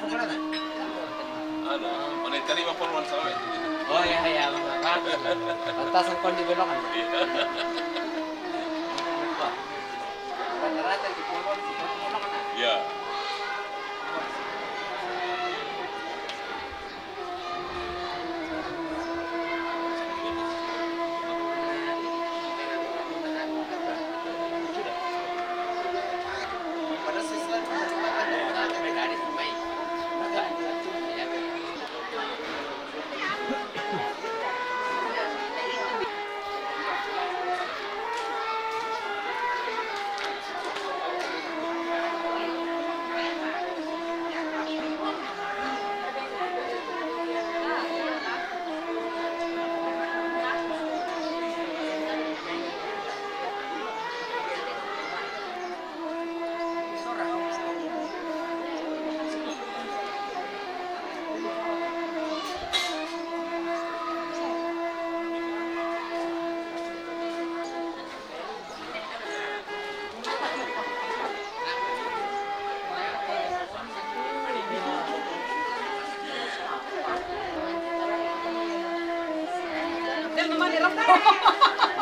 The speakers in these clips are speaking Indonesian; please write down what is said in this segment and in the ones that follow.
Ano, monetary performance sama itu. Oh ya, batasan kon di belokan. Rata-rata di pulau Ya.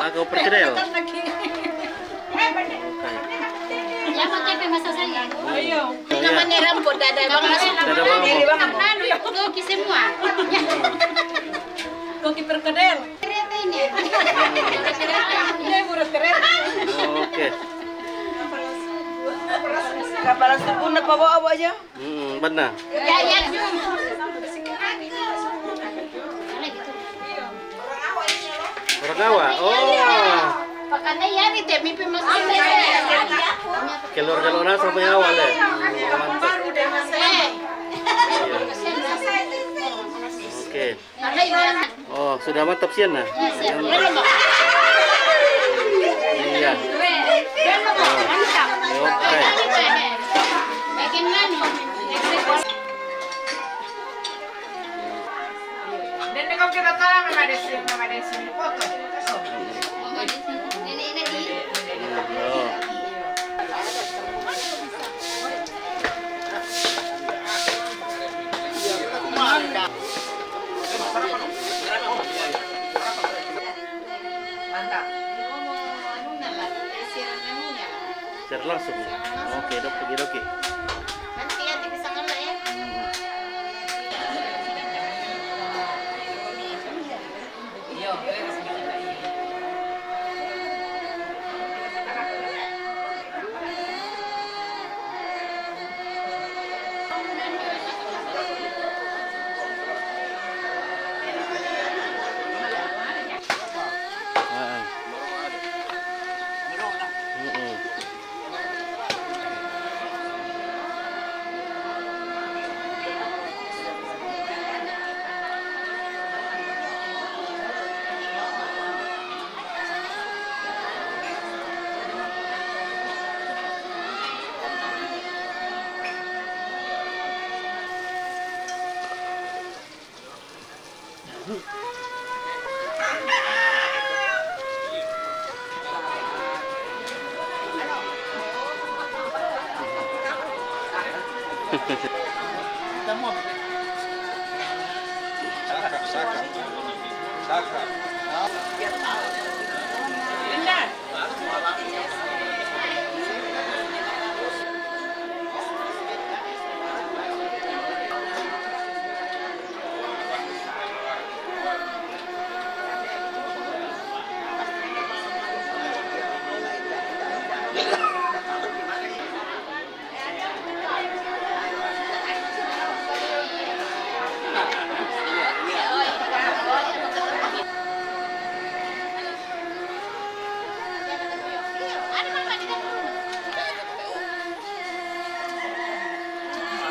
Aku perkedel. Ya mau capek masa saya. Ayo. Namanya rambut dada bang. Koki semua. Koki perkedel. Kereta ini. Ini murah keren. Oke. Kapalan subuh na bawa aja. Benar. Ya. Orang Jawa. Oh. Pakane ya ni teh mimpi masuk. Kelor-kelor sampai awal ya. Mantap. Oke. Oh, sudah mantap sih nah. Iya. Oke. Dan kau kita tahu nama desi foto. Mantap. Secara langsung. Oke, dok, oke. Nanti ya bisa ngelah ya. Saka.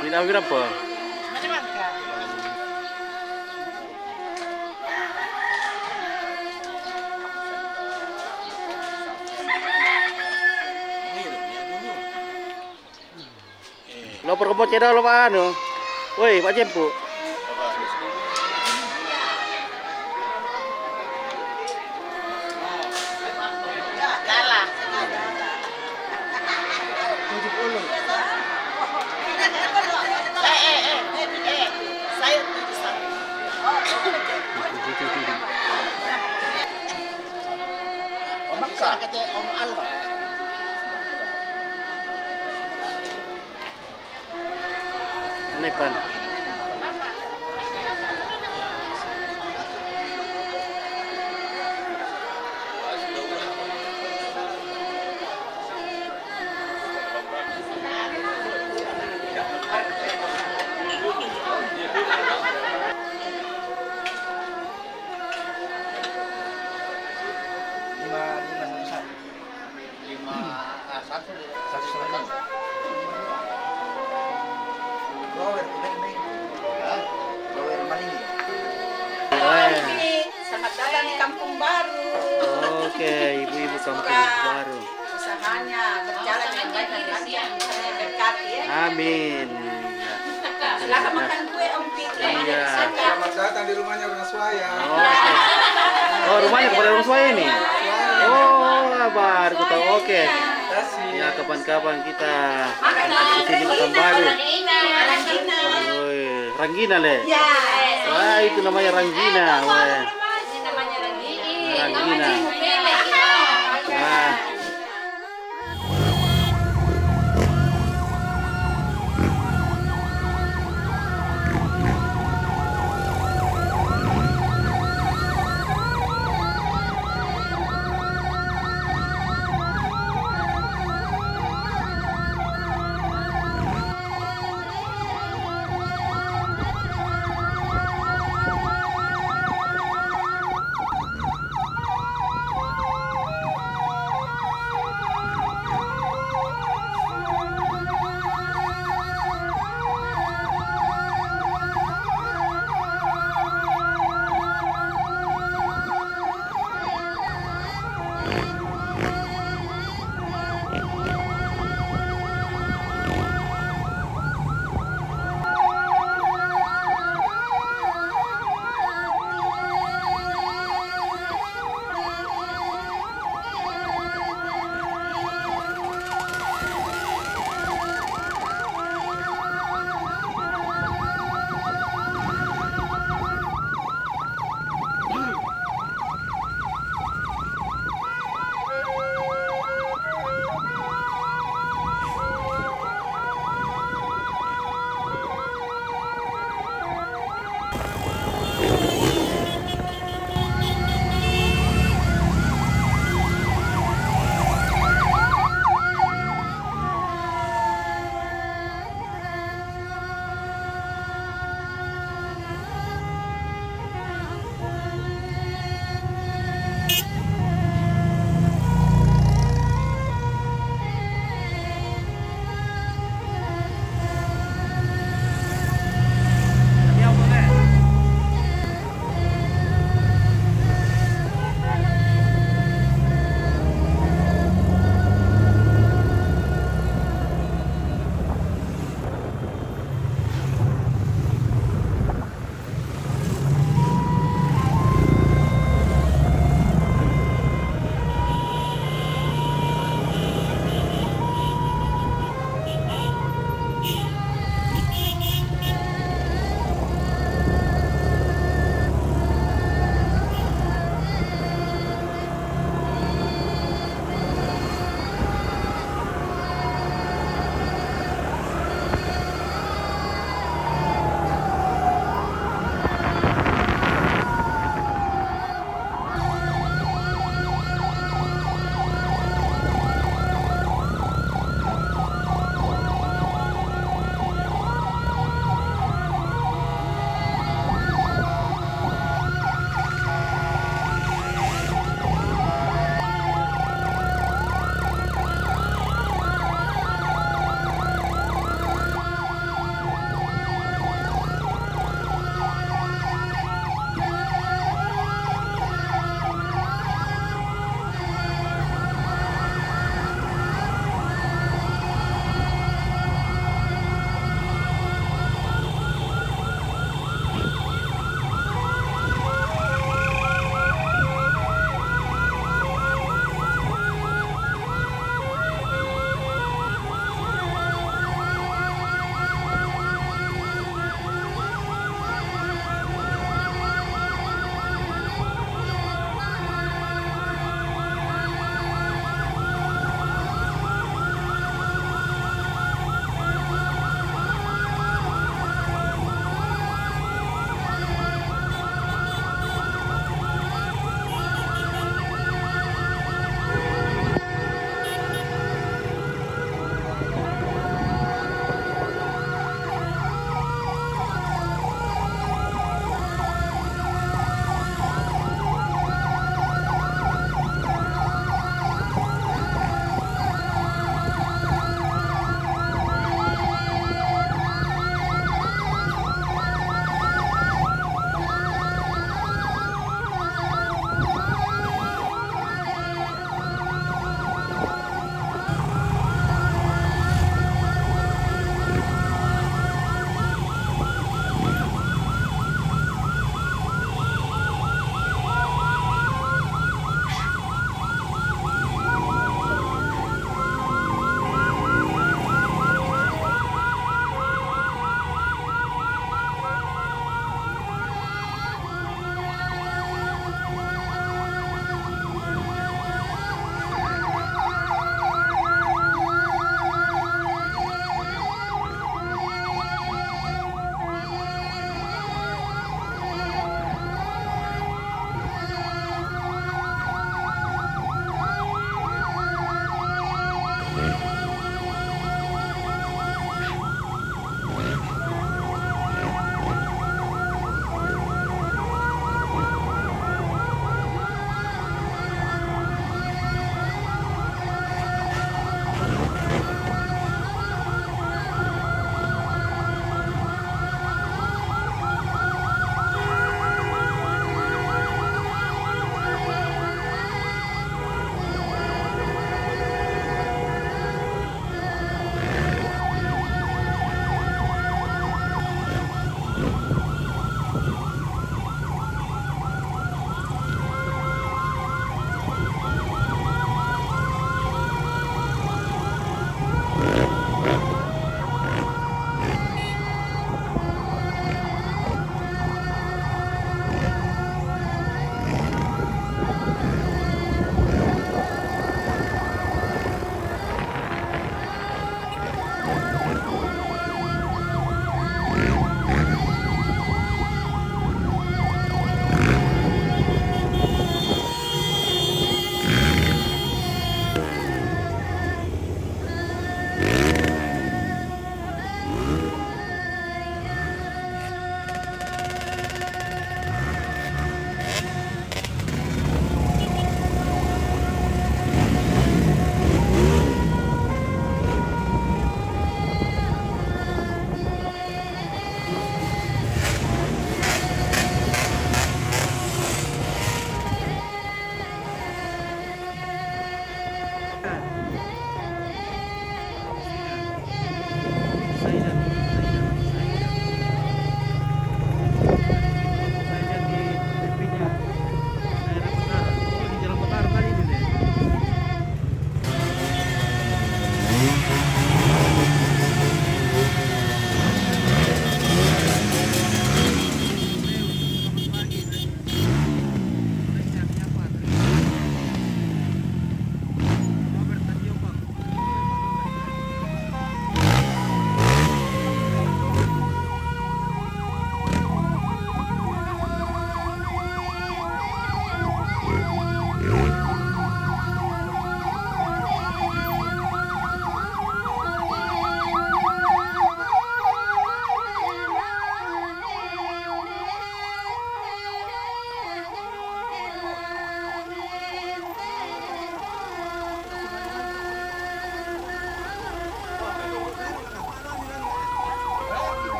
Ini berapa? Macam-macam. Lo perkebun cedal lo Pak anu. Woi, Pak Jempu. Kalah. pakai Om Alba. Aneh pan. Selamat datang di Kampung Baru. Oke, ibu-ibu kampung baru. Usahanya berjalan dengan baik dan lancar. Saya berkati ya. Amin. Silakan makan kue Om Pit. Iya. Selamat datang di rumahnya orang Swaya. Oke. Oh, rumahnya kepada orang Swaya ini. Oh, baru aku tahu. Oke. Ya, kapan-kapan kita ke sini makan baru. Woi, Ranggina le. Ya. Wah, itu namanya Ranggina. Wah. Ini namanya lagi. Ranggina. Nah.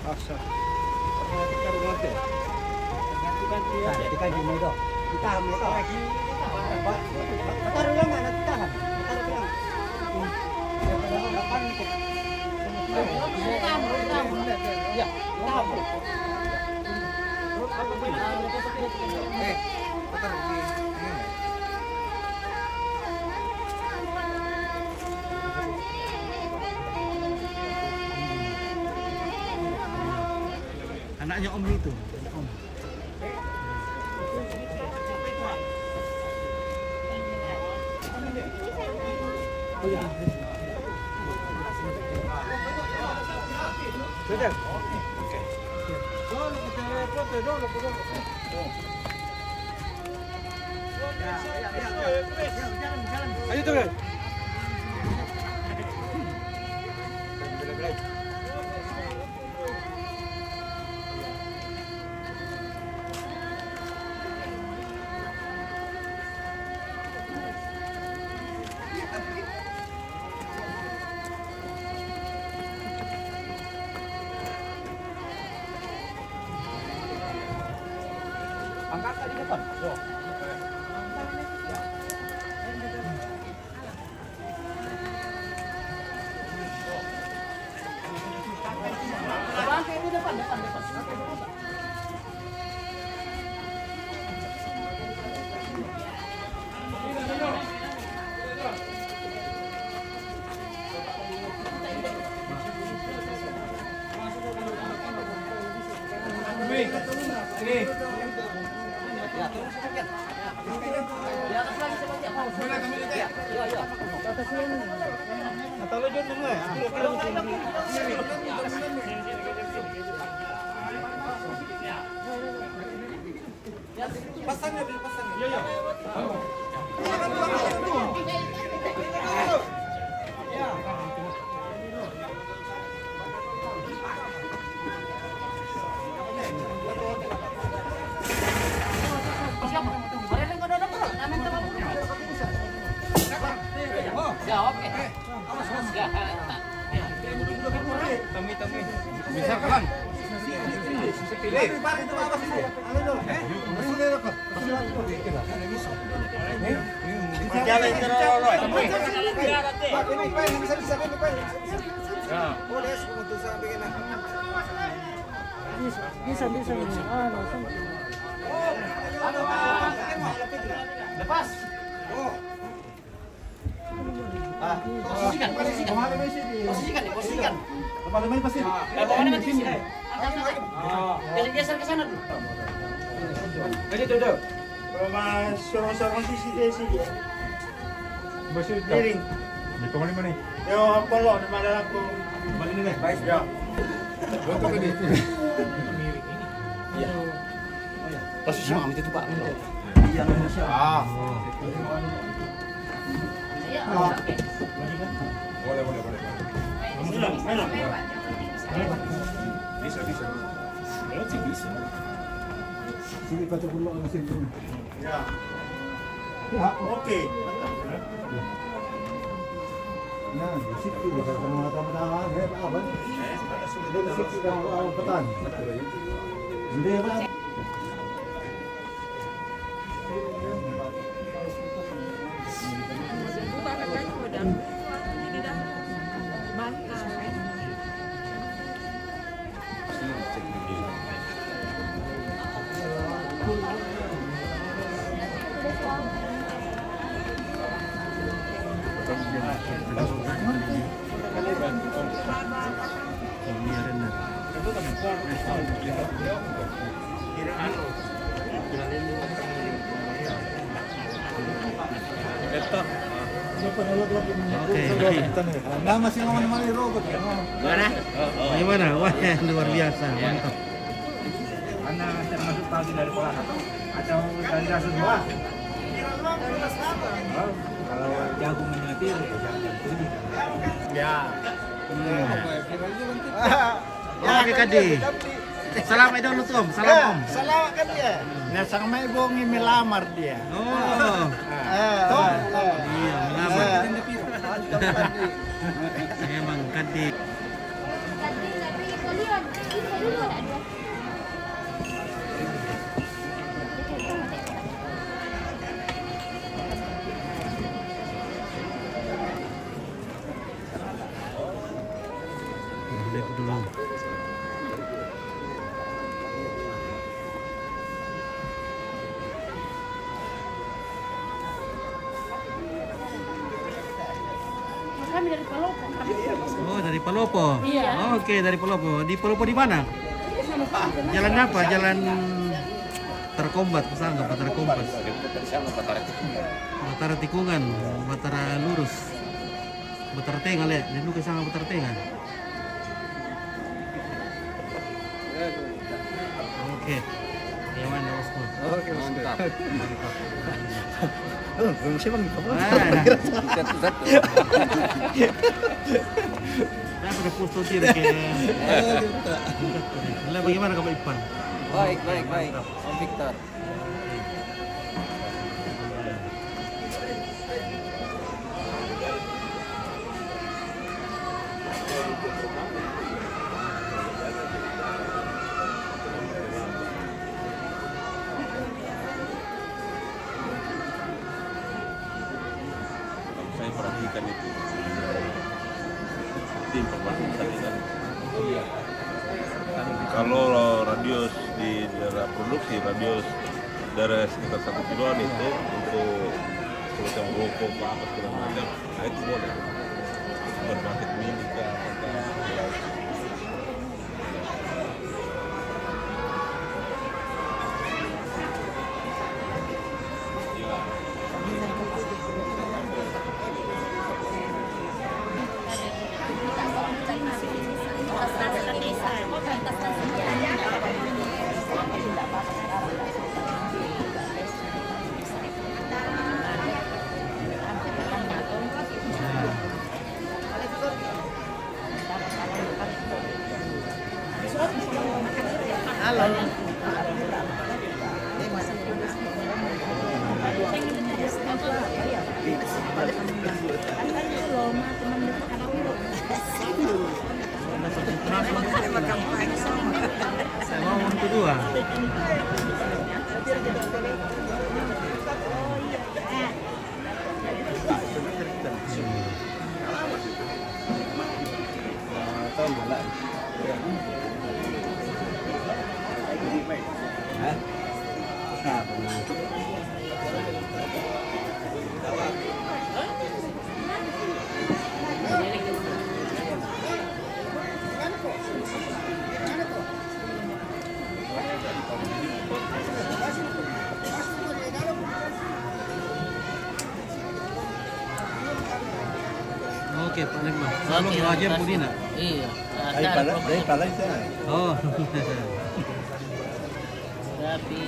Asa. Anaknya Om itu. Om. Oh ya. Sudah. Oke. Ayo turun. Angkat di depan. Yo. Ini. Ya, terus sedikit. Di atas lagi seperti apa? Ya, ya. Atas sini. Atau lu dulu ya? Pasangnya dulu, pasangnya. Iya, iya. Ya, oke. Temi. Bisa kan? Pilih. Itu apa sih? Jalan terus. Ini bisa Ya. Boleh untuk sampai kena. Bisa. Lepas. Oh. Posisikan. Kepala main pasti. Bawaannya mati sini. Geser ke sana dulu. Jadi duduk. Mas sorong sisi sini. Masih Piring. Di kemana mana? Yo, polo nama dalam ko. Balik ni. Baik, ya. Untuk ini. Iya. Posisi mami itu Pak. Iya, Ah. Boleh. Bisa. Berarti bisa. Sini baca dulu mesin dulu. Ya. Oke. Nah, di situ bisa sama-sama apa? Di situ kalau petani. Jadi apa? Nah, masih ngomong-ngomong robot ya. Gimana? Wah, luar biasa. Mantap. Anda termasuk pagi dari kelas atau dari kelas 2? Kalau jago menyetir ya. Ya, Kadi. Salam itu lu Om. Salam Om. Salam kan dia. Nah, sang mai bongi melamar dia. Oh. Iya, melamar. Emang Kadi. Tadi tapi kalian dari Palopo. Iya. Oke, dari Palopo. Di Palopo di mana? Jalan apa? Jalan Terkombat, kesana Batara Kompas. Batara Tikungan, Batara lurus. Batara Tengah lihat, dan lu kesana Batara Tengah. Oke. Gimana bosku? Oke, mantap. Belum siapa nih? Nah, pada posto tiri ke. Bagaimana kabar Ipan? Baik. Om Victor. Saya perhatikan itu. Tim perbatasan kan. Kalau radius di daerah produksi, radius dari sekitar 1 kiloan itu untuk semacam rokok apa segala macam, nah itu boleh. Supermarket mini ke apakah. Mau untuk dua. Oke, Pak Lembang. Selalu belajar Budina. Iya. Dari pala itu. Oh. Tapi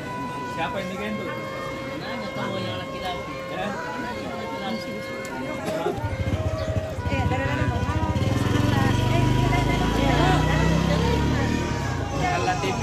Siapa yang digendut? mana tahu yang laki-laki? Ya. Ala TV.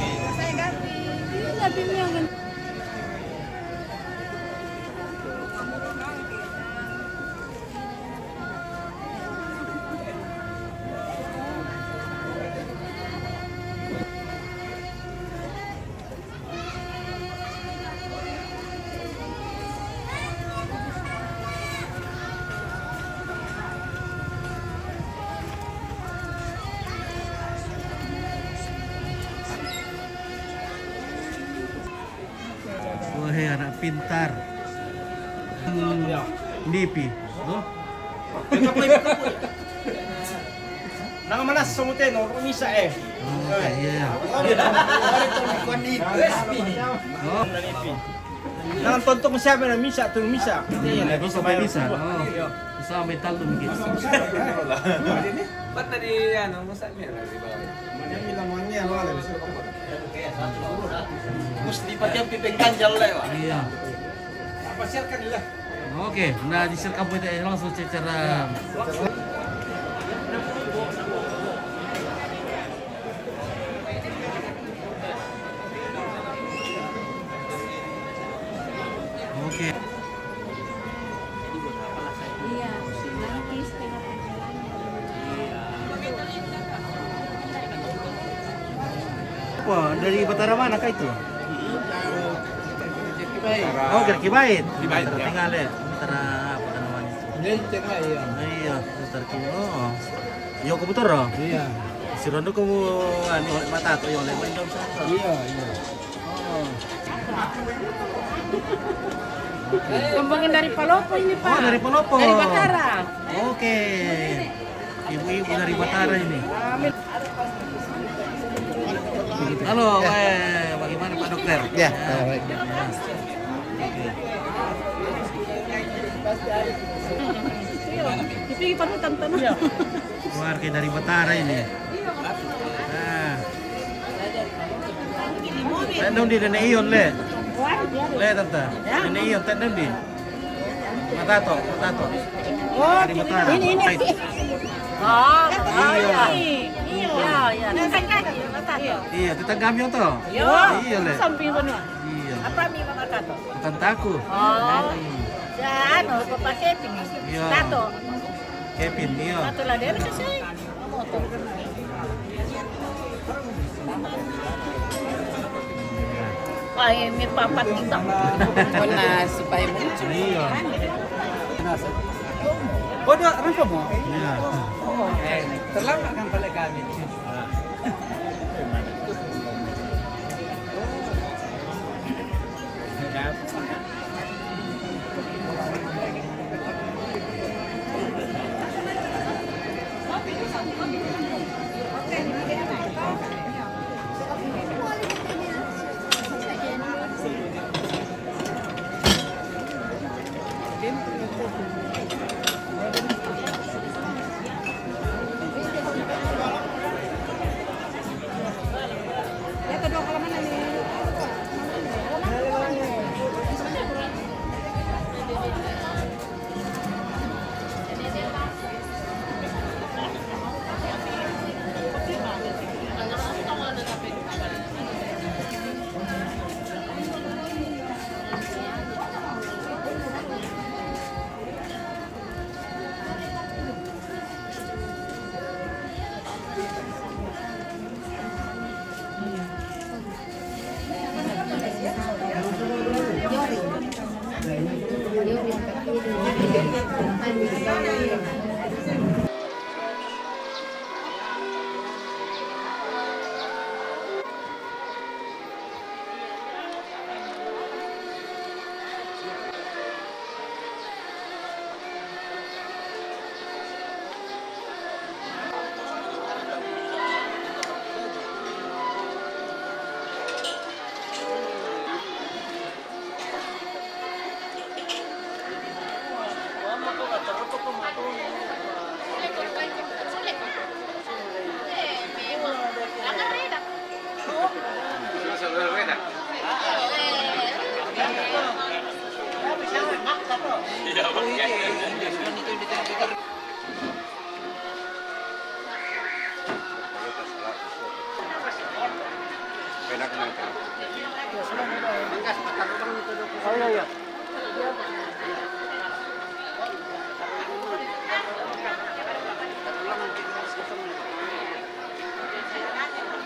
Wahai anak pintar. Nipi. Oh. Nang manas sumuten no misa eh. Oke, iya. Oh, Nang tontok siapa na misa tu misa. iya, bisa bisa. Oh. Bisa metal tuh mungkin. Ba't tadi ano masabi na di ba? Mesti pakai piping ganjal lewat. Iya. Apa siarkan nila? Oke, nah di sini kamu itu langsung secara oke. Iya, nanti setengah perjalanan. Wah, dari Batara mana kah itu? Oh, Gerki Bait. Batara tinggal ya. Batara apa namanya itu? Ini tengah iya. Iya, Batara King. Oh. Yo komputer oh. Iya. Si Rondo kamu anu oleh mata atau yang oleh main sana. Iya. Oh. Kembangin dari Palopo ini, Pak. Oh, dari Palopo. Dari Batara. Oke. Ibu-ibu dari Batara ini. Halo, bagaimana Pak Dokter? Ya, baik. Tapi panutan tanah. Keluarga dari Batara ini. Nah. Tandem di Nenek Ion le. Le tante. Nenek Ion tandem di. Matato. Oh, Dari Batara. ini. Oh, iya. Iya, tetangga kami toh. Iya le. Samping sana. Iya. Apa mi mama kato? Bukan taku. Oh. Ya, ano, Papa Kevin. Iya. Tato. Kevin, iya. Tato lah dia kasi. Moto. Ay, may papat kita. Wala supaya muncul. Iya. Oh, dah rampa mo. Iya. Terlambat kan balik kami.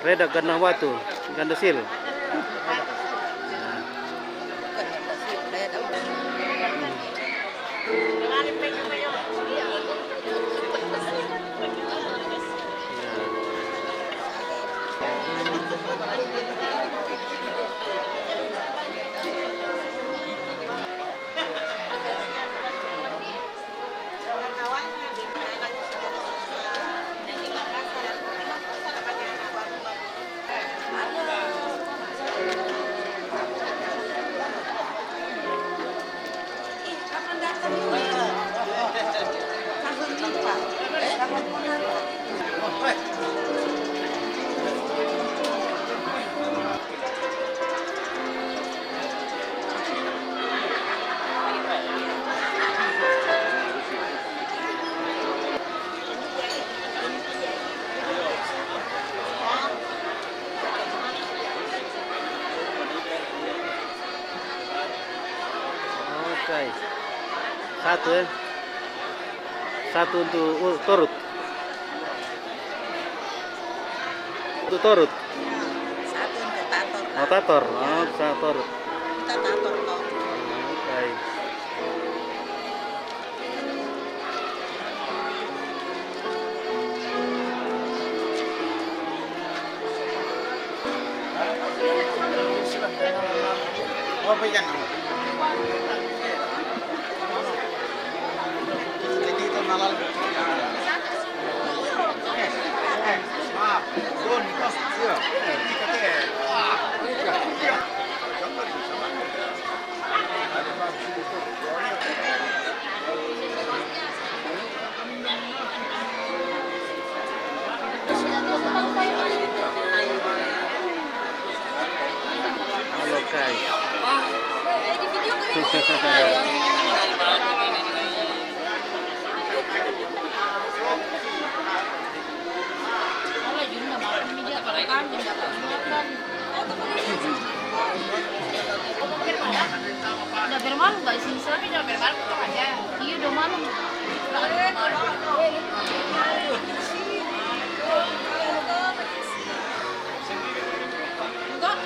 Reda ganda watu, ganda sil. Oke. Satu ya. Satu untuk torut. Untuk torut. Satu untuk tator. Oh, tator. Oh, tator. Kita tator toh. Oke. Oh, bigyan ako. Jadi itu nalal. Halo guys. Udah bermalu nggak sih? Tapi udah bermalu kok aja. Iya udah malu. Enggak.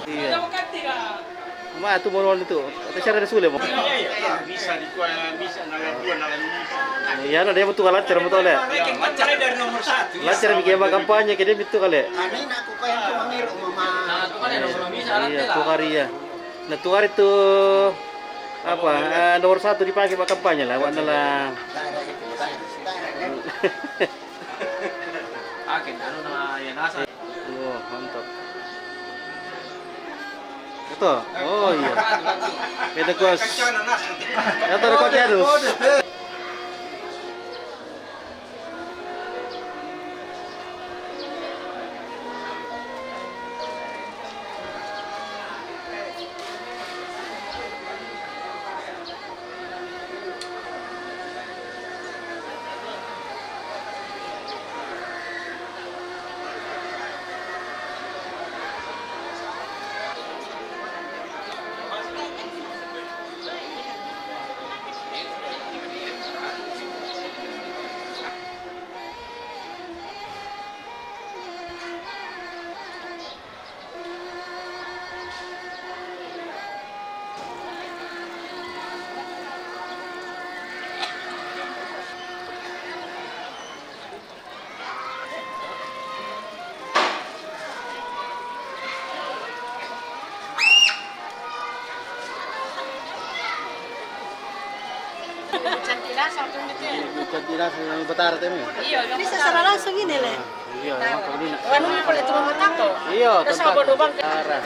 Iya. Ma tu moron itu. Atau cara ada sulit, Bisa dikuat, bisa nalar Iya, ada yang betul lancar betul le. Lancar dari nomor 1. Lancar bikin kampanye kita betul kali. Kami nak kukain tu mangiru mama. Iya, tukari ya. Nah, tukari itu apa? Nomor 1 dipakai buat kampanye lah. Warna lah. Akin anu na ya nasa. Oh, mantap. Itu. Oh iya. Beda kos. Itu ada kaki harus. Cantilas Batara temu. Iya, bisa secara langsung ini le. Iya, maka ini. Anu boleh turun mata to. Iya, Sama lubang. Arah.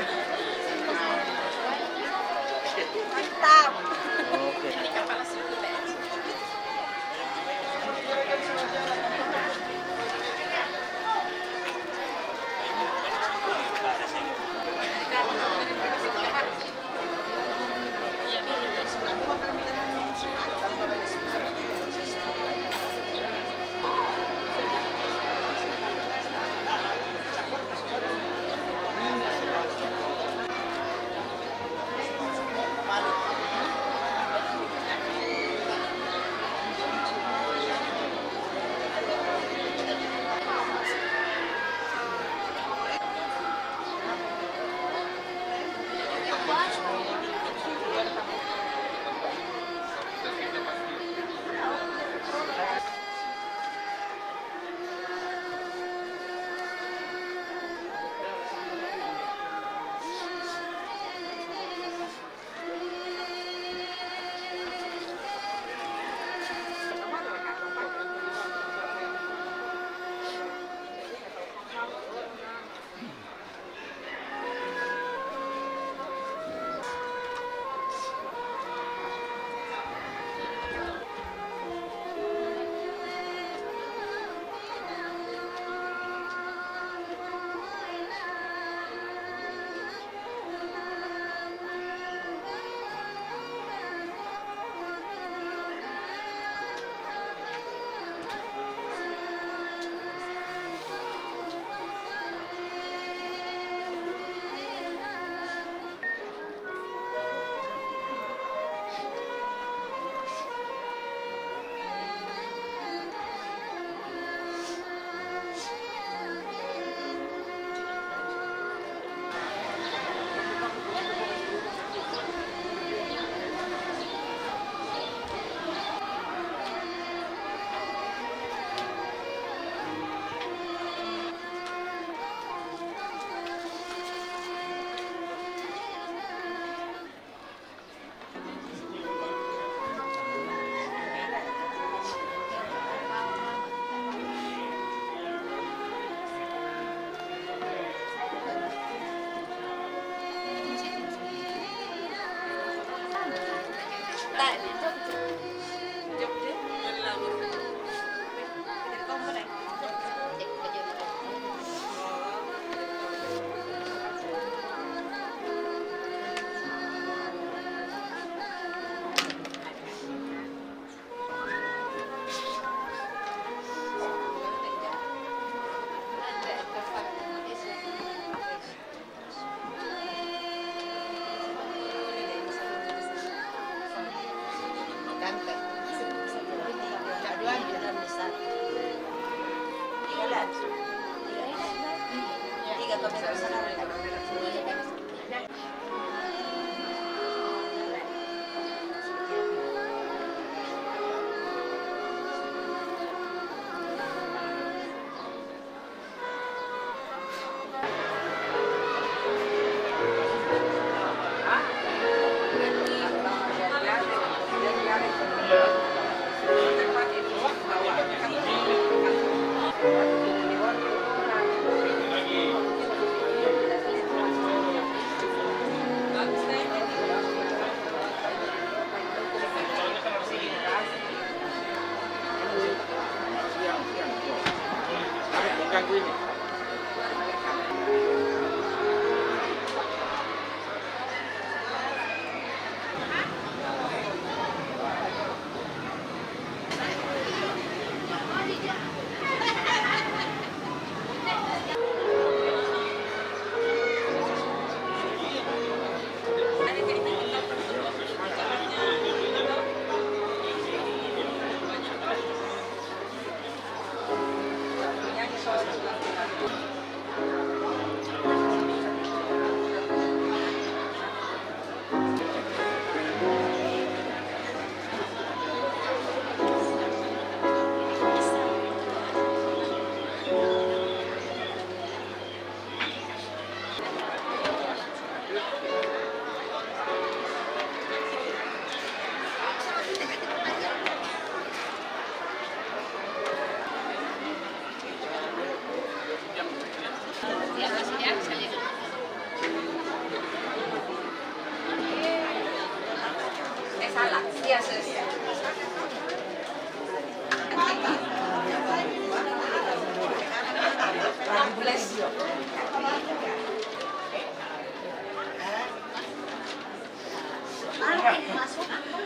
Mantap. Oke.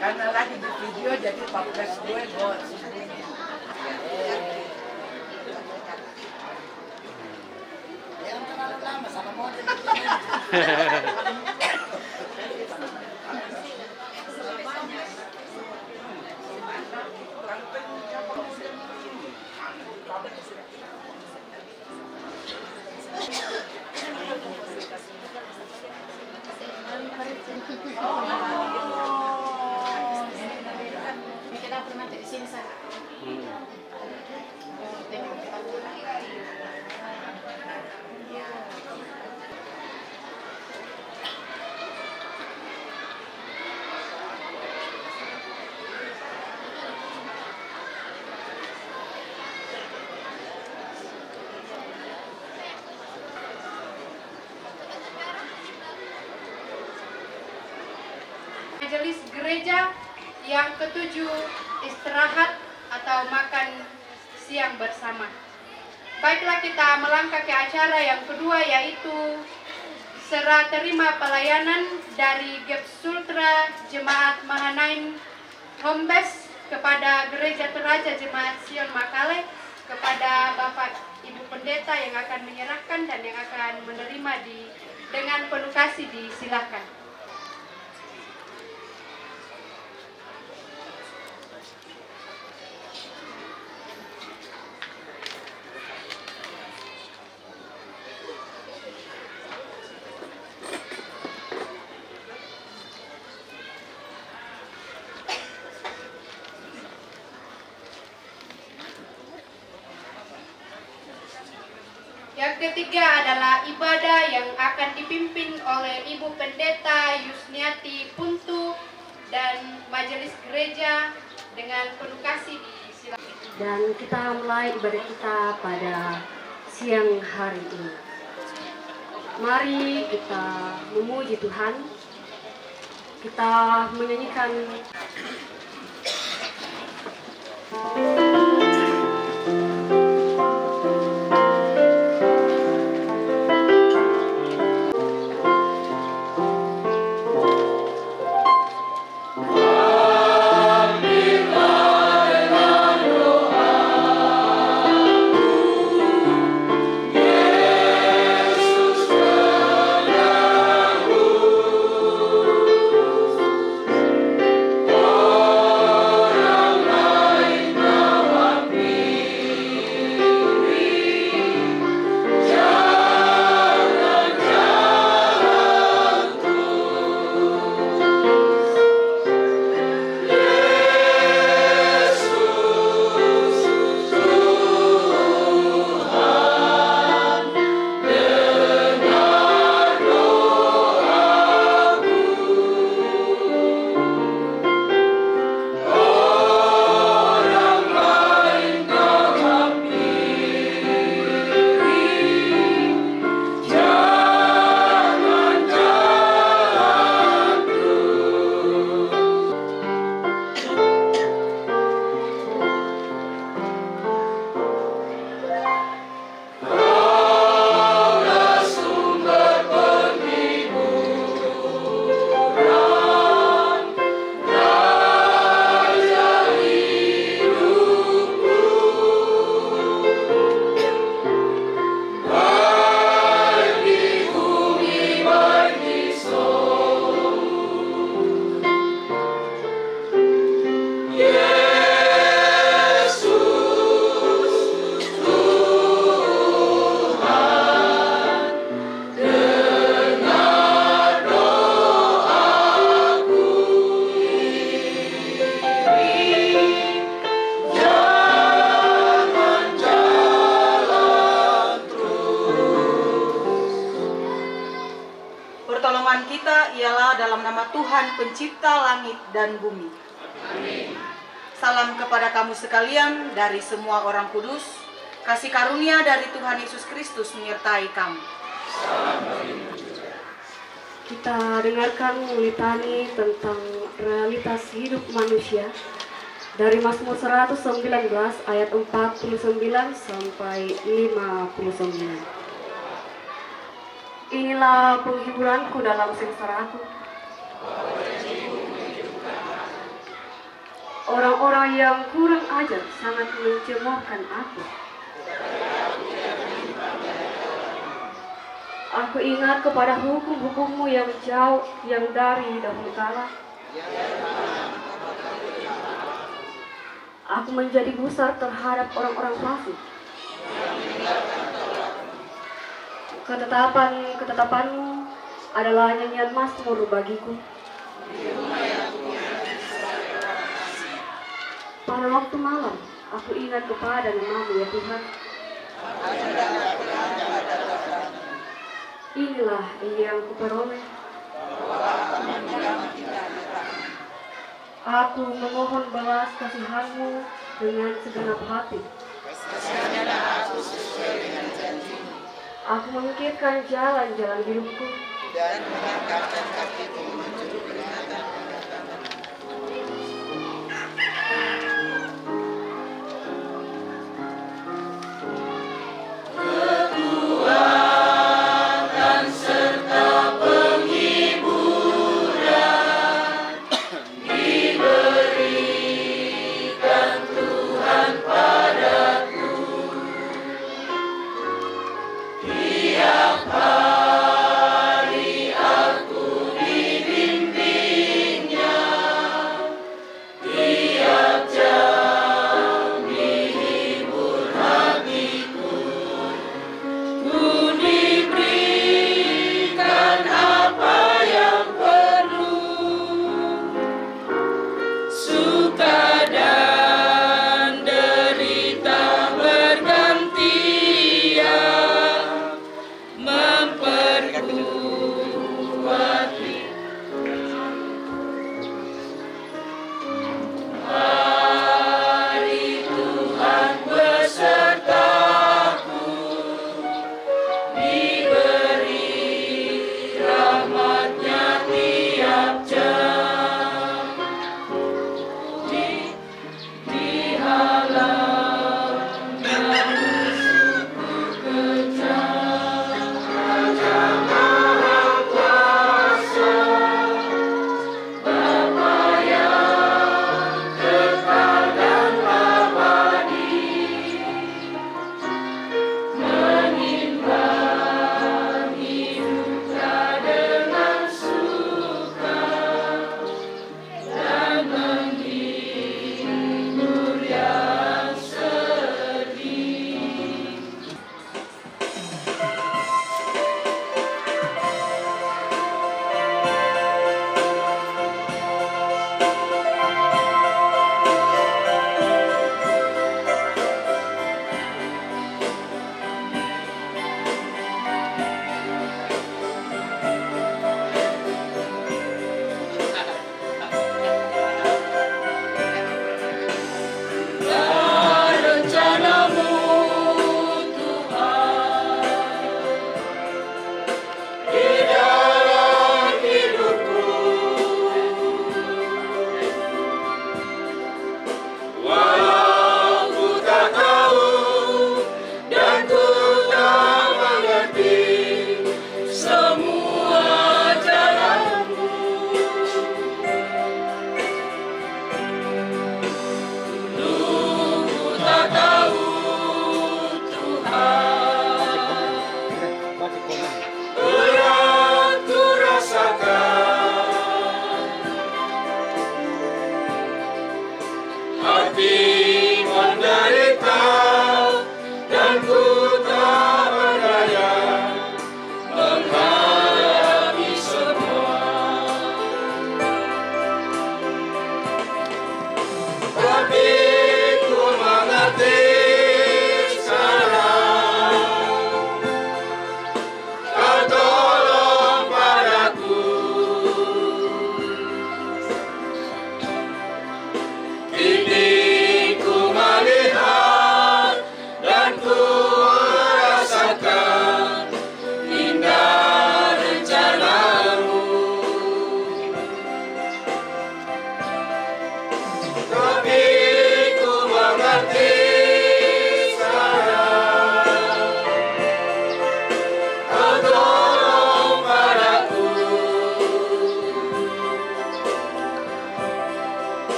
Karena lagi di video jadi 14 gue bos. Jangan terlalu lama sama model. Kita pernah di sini sana. Majelis gereja yang ketujuh, istirahat atau makan siang bersama. Baiklah, kita melangkah ke acara yang kedua, yaitu serah terima pelayanan dari Geps Sultra Jemaat Mahanaim Hombes kepada Gereja Teraja Jemaat Sion Makale, kepada Bapak Ibu Pendeta yang akan menyerahkan dan yang akan menerima dengan penuh kasih, disilahkan. Yang ketiga adalah ibadah yang akan dipimpin oleh Ibu Pendeta Yusniati Puntu dan Majelis Gereja dengan penuh kasih, disilakan. Dan kita mulai ibadah kita pada siang hari ini. Mari kita memuji Tuhan. Kita menyanyikan Orang lain Firman kita ialah dalam nama Tuhan pencipta langit dan bumi. Amin. Salam kepada kamu sekalian dari semua orang kudus. Kasih karunia dari Tuhan Yesus Kristus menyertai kamu. Kita dengarkan litani tentang realitas hidup manusia dari Mazmur 119 ayat 49 sampai 59. Inilah penghiburanku dalam sengsaraku. Orang-orang yang kurang ajar sangat mencemoohkan aku. Aku ingat kepada hukum-hukummu yang jauh, yang dari dahulu kala. Aku menjadi gusar terhadap orang-orang fasik. Ketetapanmu adalah nyanyian mazmur bagiku. Pada waktu malam, aku ingat kepada nama-Mu ya Tuhan. Inilah yang kuperoleh. Aku memohon balas kasihan-Mu dengan segenap hati. Aku memikirkan jalan-jalan hidupku dan melangkahkan kakiku menuju kenikmatan. Kekuatan serta penghiburan diberikan Tuhan padaku. Tiap hari aku dibimbing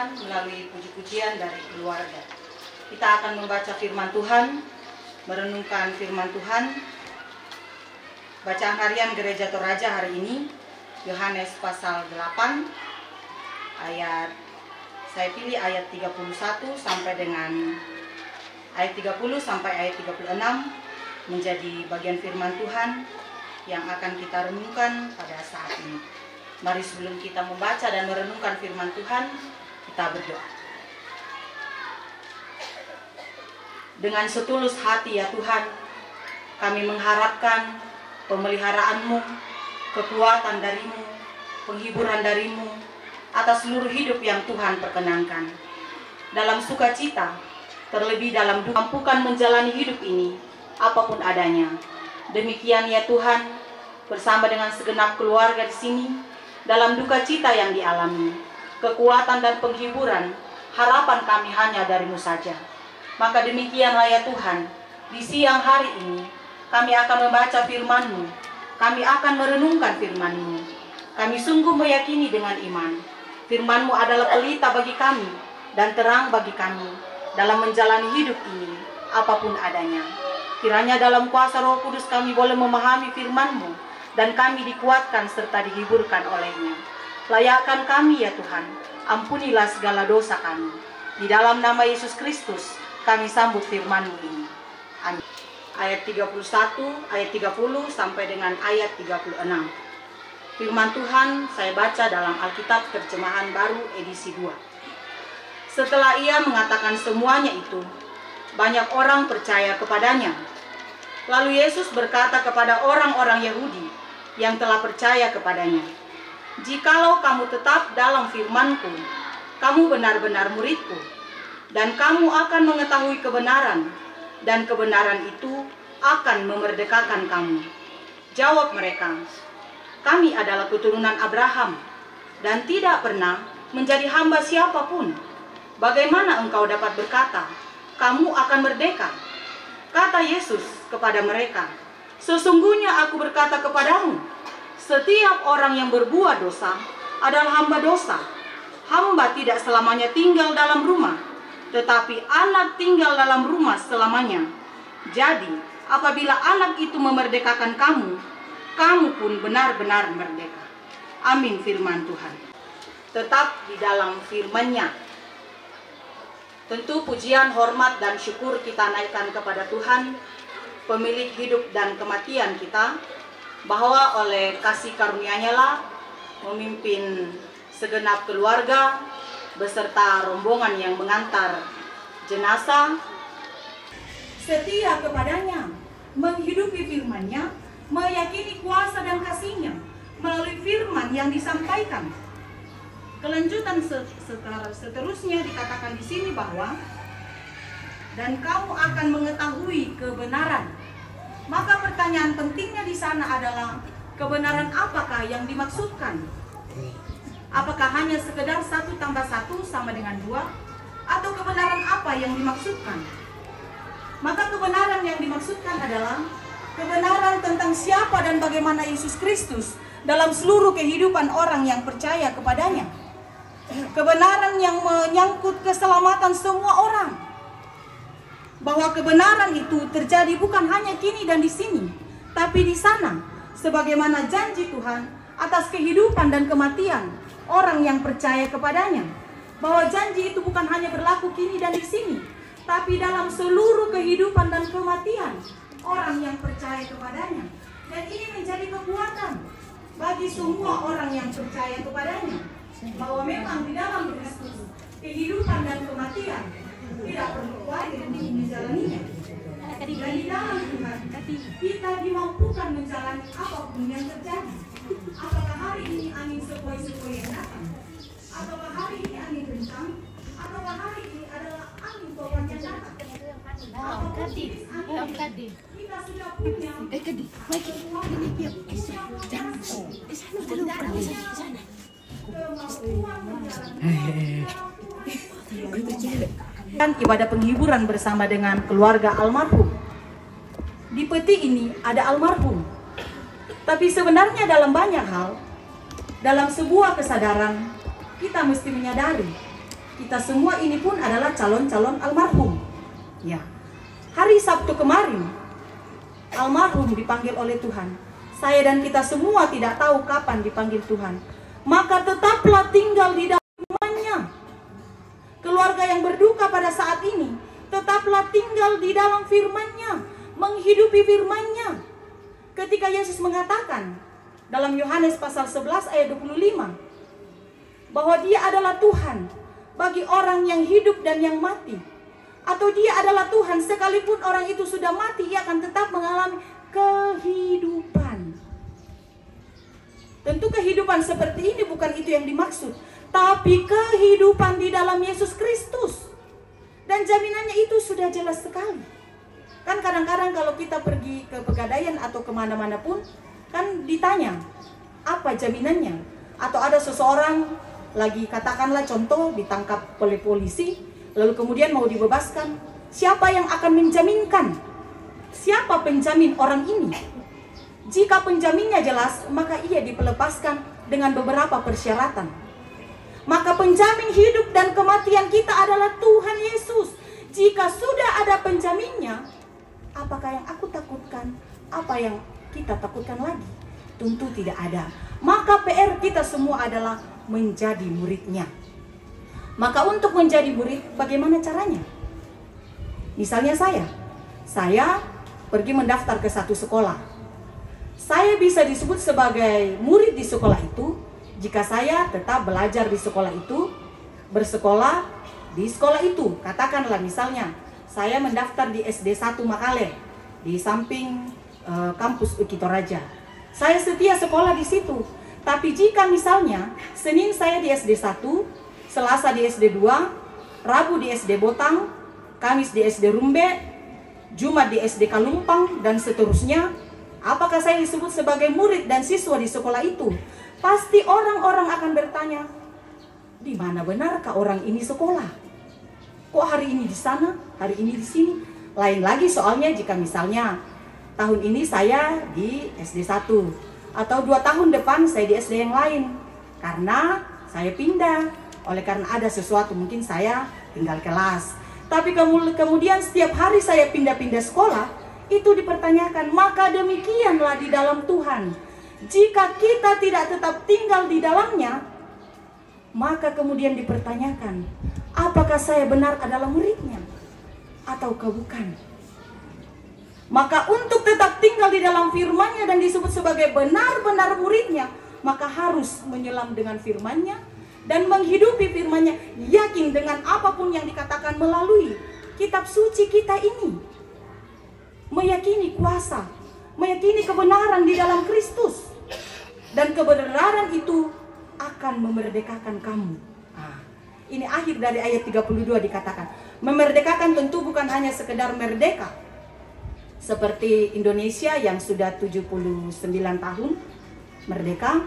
Tuhan melalui puji-pujian dari keluarga. Kita akan membaca firman Tuhan, merenungkan firman Tuhan. Bacaan harian Gereja Toraja hari ini, Yohanes pasal 8, saya pilih ayat 31 sampai dengan ayat 30 sampai ayat 36 menjadi bagian firman Tuhan yang akan kita renungkan pada saat ini. Mari sebelum kita membaca dan merenungkan firman Tuhan, kita berdoa. Dengan setulus hati ya Tuhan, kami mengharapkan pemeliharaanmu, kekuatan darimu, penghiburan darimu atas seluruh hidup yang Tuhan perkenankan. Dalam sukacita, terlebih dalam duka, mampukan menjalani hidup ini apapun adanya. Demikian ya Tuhan, bersama dengan segenap keluarga di sini, dalam duka cita yang dialami, kekuatan dan penghiburan, harapan kami hanya darimu saja. Maka demikianlah ya Tuhan, di siang hari ini, kami akan membaca firman-Mu, kami akan merenungkan firman-Mu. Kami sungguh meyakini dengan iman, firman-Mu adalah pelita bagi kami dan terang bagi kami dalam menjalani hidup ini, apapun adanya. Kiranya dalam kuasa Roh Kudus kami boleh memahami firman-Mu dan kami dikuatkan serta dihiburkan olehnya. Layakkan kami ya Tuhan, ampunilah segala dosa kami. Di dalam nama Yesus Kristus, kami sambut firman-Mu ini. Amin. Ayat 31, ayat 30 sampai dengan ayat 36. Firman Tuhan saya baca dalam Alkitab Terjemahan Baru edisi 2. Setelah ia mengatakan semuanya itu, banyak orang percaya kepadanya. Lalu Yesus berkata kepada orang-orang Yahudi yang telah percaya kepadanya, "Jikalau kamu tetap dalam firman-Ku, kamu benar-benar murid-Ku, dan kamu akan mengetahui kebenaran, dan kebenaran itu akan memerdekakan kamu." Jawab mereka, "Kami adalah keturunan Abraham, dan tidak pernah menjadi hamba siapapun. Bagaimana engkau dapat berkata, kamu akan merdeka?" Kata Yesus kepada mereka, "Sesungguhnya aku berkata kepadamu, setiap orang yang berbuat dosa adalah hamba dosa. Hamba tidak selamanya tinggal dalam rumah, tetapi anak tinggal dalam rumah selamanya. Jadi, apabila anak itu memerdekakan kamu, kamu pun benar-benar merdeka." Amin firman Tuhan. Tetap di dalam firman-Nya. Tentu pujian, hormat, dan syukur kita naikkan kepada Tuhan, pemilik hidup dan kematian kita, bahwa oleh kasih karunia-Nya lah memimpin segenap keluarga beserta rombongan yang mengantar jenazah, setia kepadanya, menghidupi firman-Nya, meyakini kuasa dan kasih-Nya melalui firman yang disampaikan. Kelanjutan seterusnya dikatakan di sini bahwa dan kamu akan mengetahui kebenaran. Maka pertanyaan pentingnya di sana adalah kebenaran apakah yang dimaksudkan? Apakah hanya sekedar 1 tambah 1 sama dengan 2? Atau kebenaran apa yang dimaksudkan? Maka kebenaran yang dimaksudkan adalah kebenaran tentang siapa dan bagaimana Yesus Kristus dalam seluruh kehidupan orang yang percaya kepadanya. Kebenaran yang menyangkut keselamatan semua orang. Bahwa kebenaran itu terjadi bukan hanya kini dan di sini, tapi di sana, sebagaimana janji Tuhan atas kehidupan dan kematian orang yang percaya kepadanya. Bahwa janji itu bukan hanya berlaku kini dan di sini, tapi dalam seluruh kehidupan dan kematian orang yang percaya kepadanya. Dan ini menjadi kekuatan bagi semua orang yang percaya kepadanya, bahwa memang di dalam Kristus kehidupan dan kematian tidak perlu khawatir untuk menjalaninya. Dan di dalam Tuhan kita dimampukan menjalani apapun yang terjadi. Apakah hari ini angin sepoi-sepoi yang datang, ataukah hari ini angin kencang, ataukah hari ini adalah angin topan yang datang, ataukah tipis angin, kita sudah punya ibadah penghiburan bersama dengan keluarga almarhum. Di peti ini ada almarhum. Tapi sebenarnya dalam banyak hal, dalam sebuah kesadaran, kita mesti menyadari kita semua ini pun adalah calon-calon almarhum. Ya. Hari Sabtu kemarin, almarhum dipanggil oleh Tuhan. Saya dan kita semua tidak tahu kapan dipanggil Tuhan. Maka tetaplah tinggal di dalam firman-Nya. Keluarga yang berduka pada saat ini, tetaplah tinggal di dalam firman-Nya, menghidupi firman-Nya. Ketika Yesus mengatakan dalam Yohanes pasal 11 ayat 25, bahwa Dia adalah Tuhan bagi orang yang hidup dan yang mati. Atau Dia adalah Tuhan sekalipun orang itu sudah mati, ia akan tetap mengalami kehidupan. Tentu kehidupan seperti ini bukan itu yang dimaksud, tapi kehidupan di dalam Yesus Kristus. Dan jaminannya itu sudah jelas sekali. Kan kadang-kadang kalau kita pergi ke Pegadaian atau kemana-mana pun, kan ditanya, apa jaminannya? Atau ada seseorang lagi, katakanlah contoh, ditangkap oleh polisi, lalu kemudian mau dibebaskan. Siapa yang akan menjaminkan? Siapa penjamin orang ini? Jika penjaminnya jelas, maka ia dilepaskan dengan beberapa persyaratan. Maka penjamin hidup dan kematian kita adalah Tuhan Yesus. Jika sudah ada penjaminnya, apakah yang aku takutkan? Apa yang kita takutkan lagi? Tentu tidak ada. Maka PR kita semua adalah menjadi muridnya. Maka untuk menjadi murid, bagaimana caranya? Misalnya saya pergi mendaftar ke satu sekolah. Saya bisa disebut sebagai murid di sekolah itu jika saya tetap belajar di sekolah itu, bersekolah di sekolah itu. Katakanlah misalnya, saya mendaftar di SD 1 Makale, di samping kampus UKI Toraja. Saya setia sekolah di situ. Tapi jika misalnya, Senin saya di SD 1, Selasa di SD 2, Rabu di SD Botang, Kamis di SD Rumbe, Jumat di SD Kalumpang, dan seterusnya, apakah saya disebut sebagai murid dan siswa di sekolah itu? Pasti orang-orang akan bertanya, di mana benarkah orang ini sekolah? Kok hari ini di sana, hari ini di sini? Lain lagi soalnya jika misalnya tahun ini saya di SD 1 atau 2 tahun depan saya di SD yang lain. Karena saya pindah, oleh karena ada sesuatu mungkin saya tinggal kelas. Tapi kemudian setiap hari saya pindah-pindah sekolah, itu dipertanyakan, maka demikianlah di dalam Tuhan. Jika kita tidak tetap tinggal di dalamnya, maka kemudian dipertanyakan, apakah saya benar adalah muridnya ataukah bukan? Maka untuk tetap tinggal di dalam firman-Nya dan disebut sebagai benar-benar muridnya, maka harus menyelam dengan firman-Nya dan menghidupi firman-Nya, yakin dengan apapun yang dikatakan melalui kitab suci kita ini. Meyakini kuasa, meyakini kebenaran di dalam Kristus. Dan kebenaran itu akan memerdekakan kamu. Ini akhir dari ayat 32 dikatakan. Memerdekakan tentu bukan hanya sekedar merdeka. Seperti Indonesia yang sudah 79 tahun merdeka.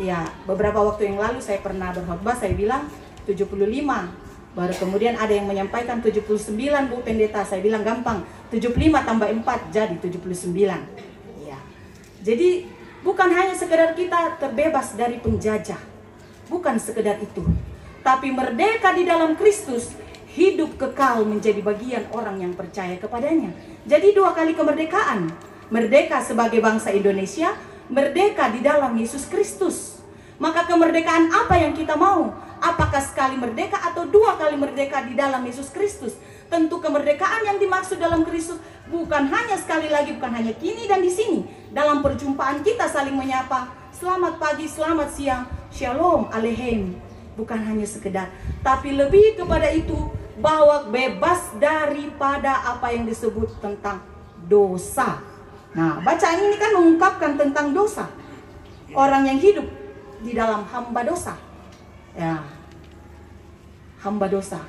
Ya, beberapa waktu yang lalu saya pernah berkhotbah, saya bilang 75. Baru kemudian ada yang menyampaikan 79 Bu Pendeta. Saya bilang gampang, 75 tambah 4 jadi 79. Ya. Jadi bukan hanya sekedar kita terbebas dari penjajah. Bukan sekedar itu. Tapi merdeka di dalam Kristus, hidup kekal menjadi bagian orang yang percaya kepadanya. Jadi 2 kali kemerdekaan. Merdeka sebagai bangsa Indonesia, merdeka di dalam Yesus Kristus. Maka kemerdekaan apa yang kita mau? Apakah sekali merdeka atau 2 kali merdeka di dalam Yesus Kristus? Tentu kemerdekaan yang dimaksud dalam Kristus bukan hanya sekali lagi, bukan hanya kini dan di sini. Dalam perjumpaan kita saling menyapa, selamat pagi, selamat siang, shalom aleichem. Bukan hanya sekedar, tapi lebih kepada itu, bahwa bebas daripada apa yang disebut tentang dosa. Nah, bacaan ini kan mengungkapkan tentang dosa. Orang yang hidup di dalam hamba dosa. Ya, hamba dosa.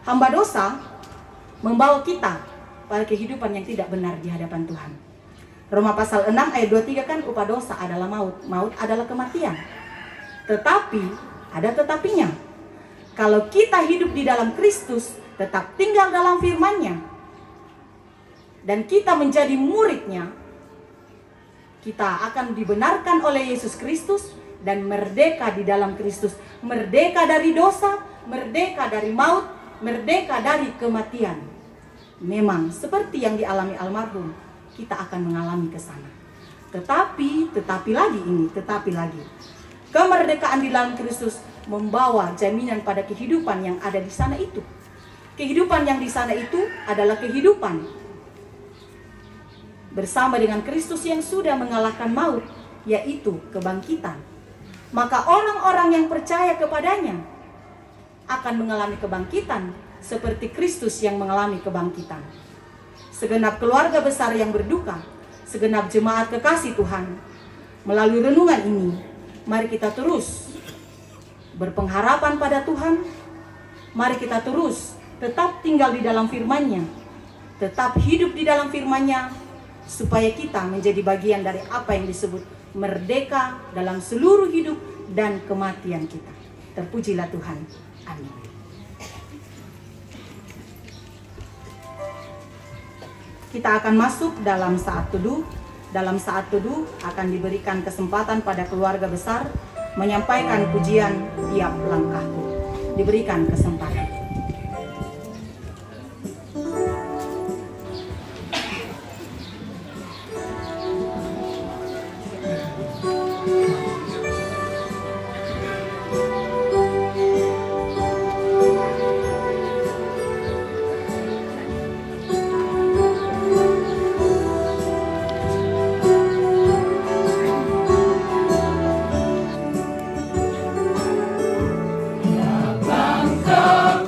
Hamba dosa membawa kita pada kehidupan yang tidak benar di hadapan Tuhan. Roma pasal 6 ayat 23 kan, upah dosa adalah maut. Maut adalah kematian. Tetapi, ada tetapinya. Kalau kita hidup di dalam Kristus, tetap tinggal dalam firman-Nya, dan kita menjadi murid-Nya, kita akan dibenarkan oleh Yesus Kristus dan merdeka di dalam Kristus. Merdeka dari dosa, merdeka dari maut, merdeka dari kematian. Memang seperti yang dialami almarhum, kita akan mengalami ke sana. Tetapi lagi. Kemerdekaan di dalam Kristus membawa jaminan pada kehidupan yang ada di sana itu. Kehidupan yang di sana itu adalah kehidupan bersama dengan Kristus yang sudah mengalahkan maut, yaitu kebangkitan. Maka orang-orang yang percaya kepadanya akan mengalami kebangkitan seperti Kristus yang mengalami kebangkitan. Segenap keluarga besar yang berduka, segenap jemaat kekasih Tuhan, melalui renungan ini, mari kita terus berpengharapan pada Tuhan. Mari kita terus tetap tinggal di dalam firman-Nya, tetap hidup di dalam firman-Nya, supaya kita menjadi bagian dari apa yang disebut merdeka dalam seluruh hidup dan kematian kita. Terpujilah Tuhan. Amin. Kita akan masuk dalam saat teduh. Dalam saat teduh akan diberikan kesempatan pada keluarga besar menyampaikan pujian tiap langkahku. Diberikan kesempatan. Langkah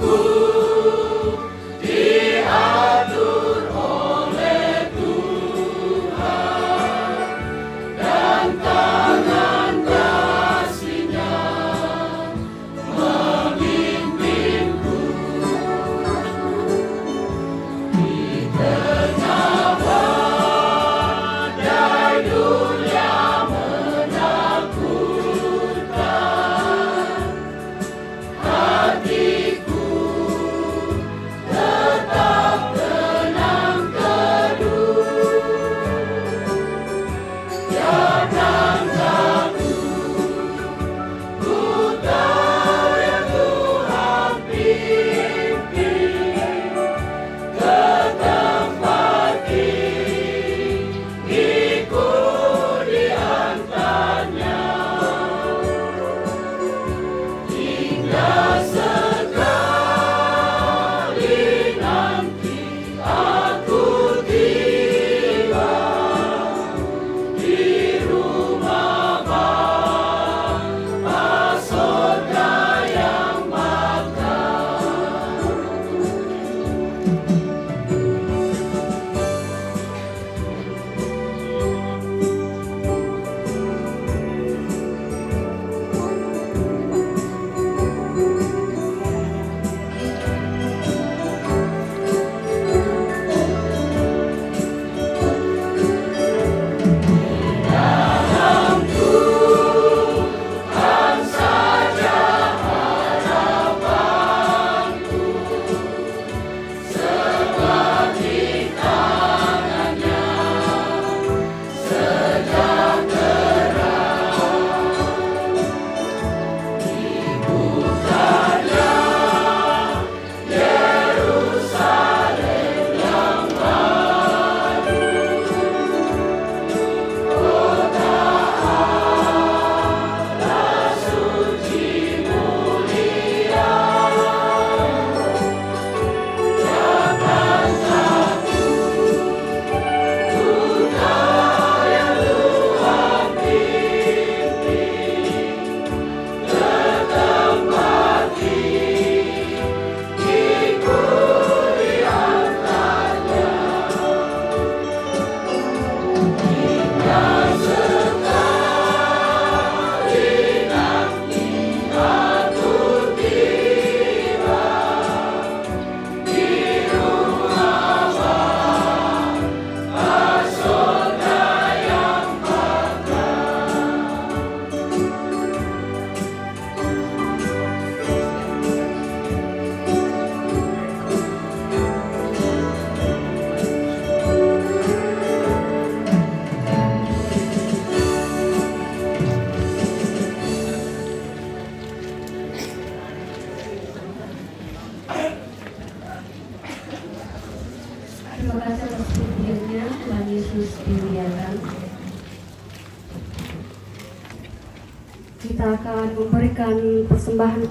kita akan memberikan persembahan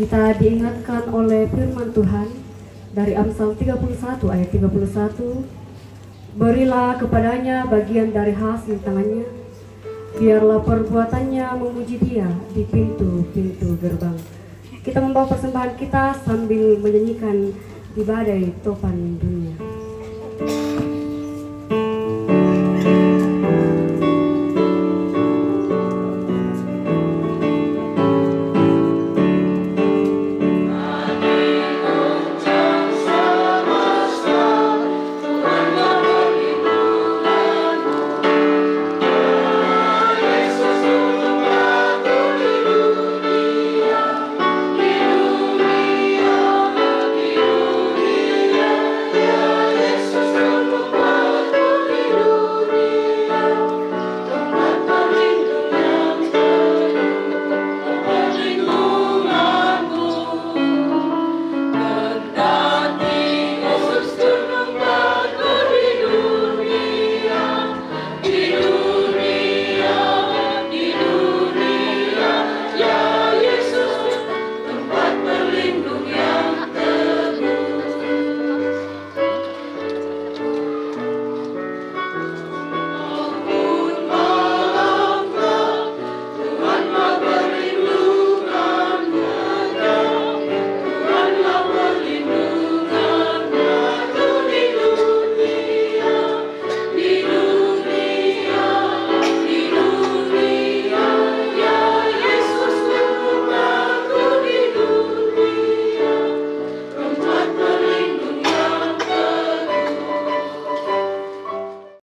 kita diingatkan oleh firman Tuhan dari Amsal 31 ayat 31. Berilah kepadanya bagian dari hasil tangannya, biarlah perbuatannya memuji dia di pintu-pintu gerbang. Kita membawa persembahan kita sambil menyanyikan di badai topan dunia.